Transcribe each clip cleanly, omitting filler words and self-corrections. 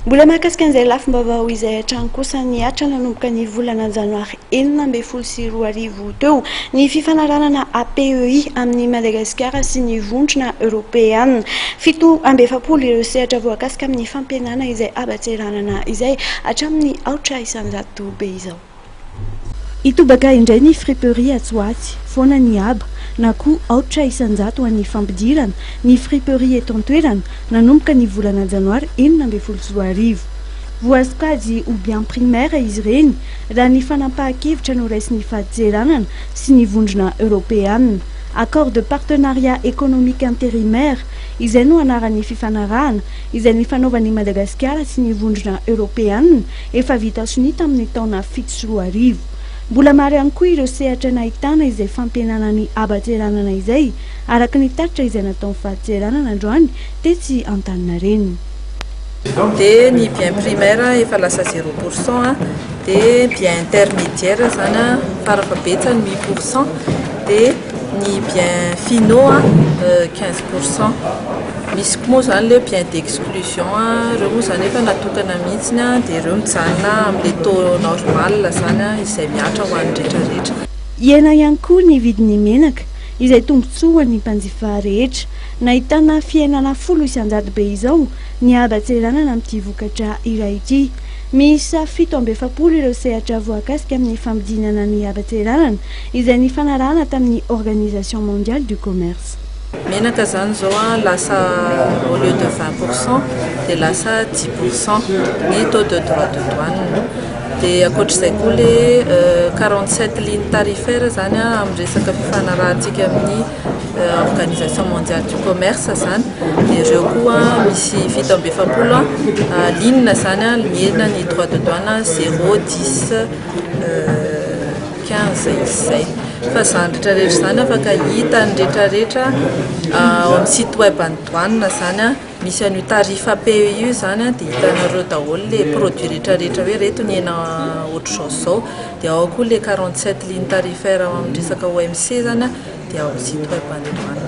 Mbola mahakasika an'izay lafim-baovao izay hatrany kosa niatra nanomboka ny volana janoary 2024 teo ny fifanarahanana APEI amin'ny Madagasikara sy ny vondrona Européanina. 7 ireo sehatra voakasika amin'ny fampihenana izay abatseranana izay hatramin'ny 4 isanjato be izao. Itobaka indray ny friperie Atsoaty foana ny aba na koa 4 isanjato ho an'ny fampidirana ny friperie eto an-toerana nanomboka ny volana janoary 2024. Voasokajy ho bien primaire izy ireny raha ny fanampahan-kevitra no raisin'ny fahadiseranana sy ny vondrona Européanina. Accord de partenariat économique intérimaire izay no anaran'ny fifanarahana izay nifanaovan'i Madagasikara sy ny vondrona Européanina efa vita soni tamin'ny taona 7 Mbola maro ihany koa ireo sehatra nahitana izay fampihenana ny abatseranana izay araka ny taritra izay nataon'ny fahadiseranana androany tetsy Antaninarenina. Dia ny bien primaire efa lasa 0%, dia bien intermédiaire zany farafabetsany 8%, dia ny bien finaux 15%. Misy koa moa zany le bien d'exclusion ireo moa zany efa natokana mihitsiny dia ireo mijanona amin'ny taux normal zany izay miatra ho an'ny rehetrarehetra. Iena ihany koa ny vidin'ny menaka izay tombontsoa ny mpanjifa rehetra. Nahitana fiainana 10 isanjato be izao ny abatseranana amin'ity vokatra iray ity. Miisa 7 ireo sehatra voakasika amin'ny fampidinana ny abatseranana izay nifanarahana tamin'ny Organisation mondiale du commerce. Menaka zany zao lasa au lieu de 20% dia lasa 10% ny taux de droit de douane. Dia ankoatr'izay koa le 47 lignes tarifaires zany amin'ny resaka fifanarahantsika amin'ny Organisation mondiale du commerce zany. Dia ireo koa misy 7 ligne zany miena ny droit de douane 0, 10, 15 izay. Fa zany rehetrarehetra zany afaka hita ny rehetrarehetra ao amin'ny site web any douane zany misy an'io tarif APEI zany dia hitanareo daholo le produit rehetrarehetra hoe reto ny hena ohatr'izao zao. Dia ao koa le 47 lignes tarifaires amin'ny resaka OMC zany dia ao amin'ny site web any douane.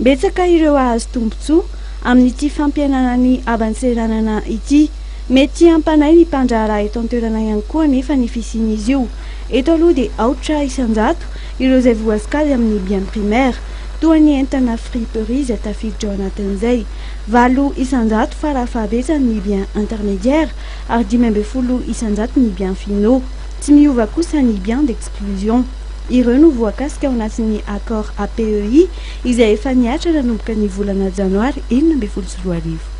Betsaka ireo ahazo tombontsoa amin'ity fampihenana ny abatseranana ity. Mety hampanay ny mpandraharaha eto an-toerana ihany koa nefa ny fisian'izy io. Eto aloha dia 4 isanjato ireo izay voasokajy amin'ny bien primaire toa ny entana friperie izay tafiditra ao anatin'izay. 8 isanjato farafahabetsany ny bien intermédiaire ary 12 isanjato ny bien finaux. Tsy miova kosa ny bien d'exclusion. Ireo no voakasika ao anatin'ny accord APEI izay efa niatra nanomboka ny volana janoary 2024.